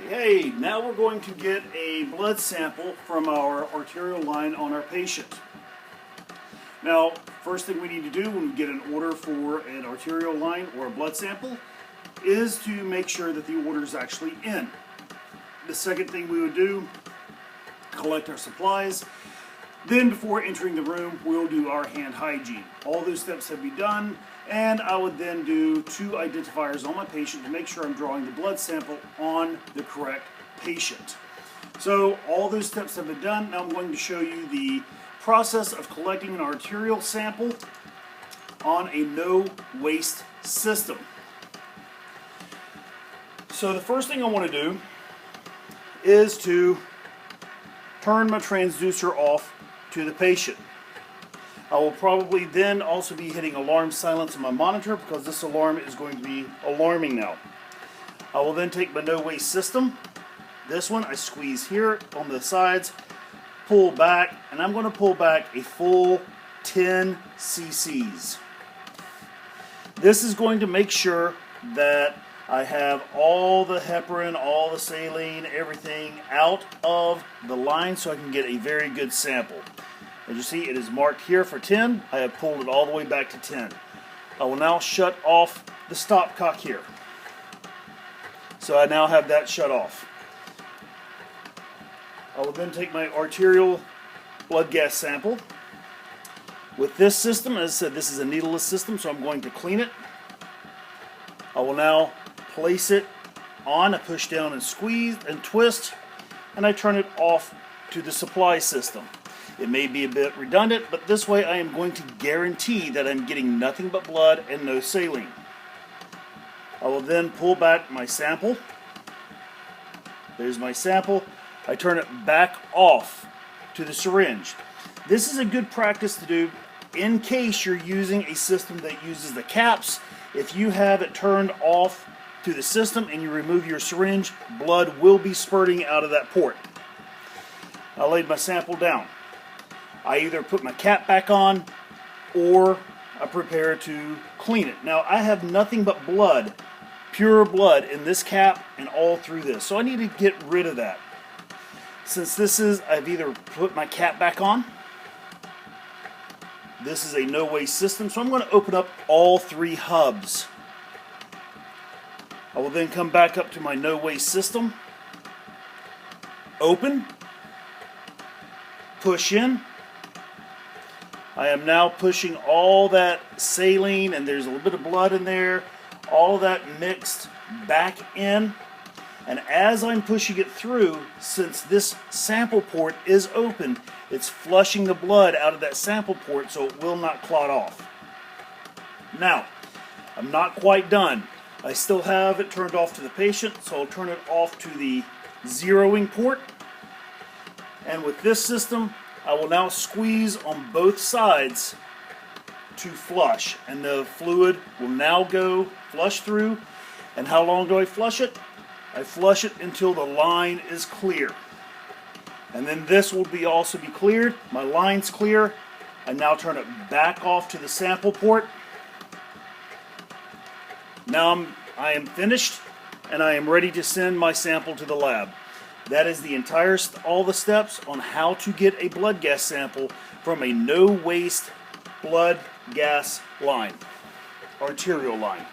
Hey, now we're going to get a blood sample from our arterial line on our patient. Now, first thing we need to do when we get an order for an arterial line or a blood sample is to make sure that the order is actually in. The second thing we would do, collect our supplies. Then before entering the room, we'll do our hand hygiene. All those steps have been done, and I would then do 2 identifiers on my patient to make sure I'm drawing the blood sample on the correct patient. So all those steps have been done. Now I'm going to show you the process of collecting an arterial sample on a no-waste system. So the first thing I want to do is to turn my transducer off to the patient. I will probably then also be hitting alarm silence on my monitor because this alarm is going to be alarming now. I will then take my no waste system. This one I squeeze here on the sides, pull back, and I'm going to pull back a full 10 cc's. This is going to make sure that I have all the heparin, all the saline, everything out of the line so I can get a very good sample. As you see, it is marked here for 10. I have pulled it all the way back to 10. I will now shut off the stopcock here. So I now have that shut off. I will then take my arterial blood gas sample. With this system, as I said, this is a needleless system, so I'm going to clean it. I will now place it on, I push down and squeeze and twist, and I turn it off to the supply system. It may be a bit redundant, but this way I am going to guarantee that I'm getting nothing but blood and no saline. I will then pull back my sample. There's my sample. I turn it back off to the syringe. This is a good practice to do in case you're using a system that uses the caps. If you have it turned off to the system and you remove your syringe, blood will be spurting out of that port. I laid my sample down. I either put my cap back on or I prepare to clean it. Now I have nothing but blood, pure blood in this cap and all through this. So I need to get rid of that. Since this is, I've either put my cap back on. This is a no waste system, so I'm going to open up all 3 hubs. I will then come back up to my no waste system. Open. Push in. I am now pushing all that saline, and there's a little bit of blood in there, all of that mixed back in. And as I'm pushing it through, since this sample port is open, it's flushing the blood out of that sample port so it will not clot off. Now, I'm not quite done. I still have it turned off to the patient, so I'll turn it off to the zeroing port. And with this system, I will now squeeze on both sides to flush, and the fluid will now go flush through. And how long do I flush it? I flush it until the line is clear. And then this will also be cleared. My line's clear. I now turn it back off to the sample port. Now I am finished, and I am ready to send my sample to the lab. That is all the steps on how to get a blood gas sample from a no-waste blood gas line, arterial line.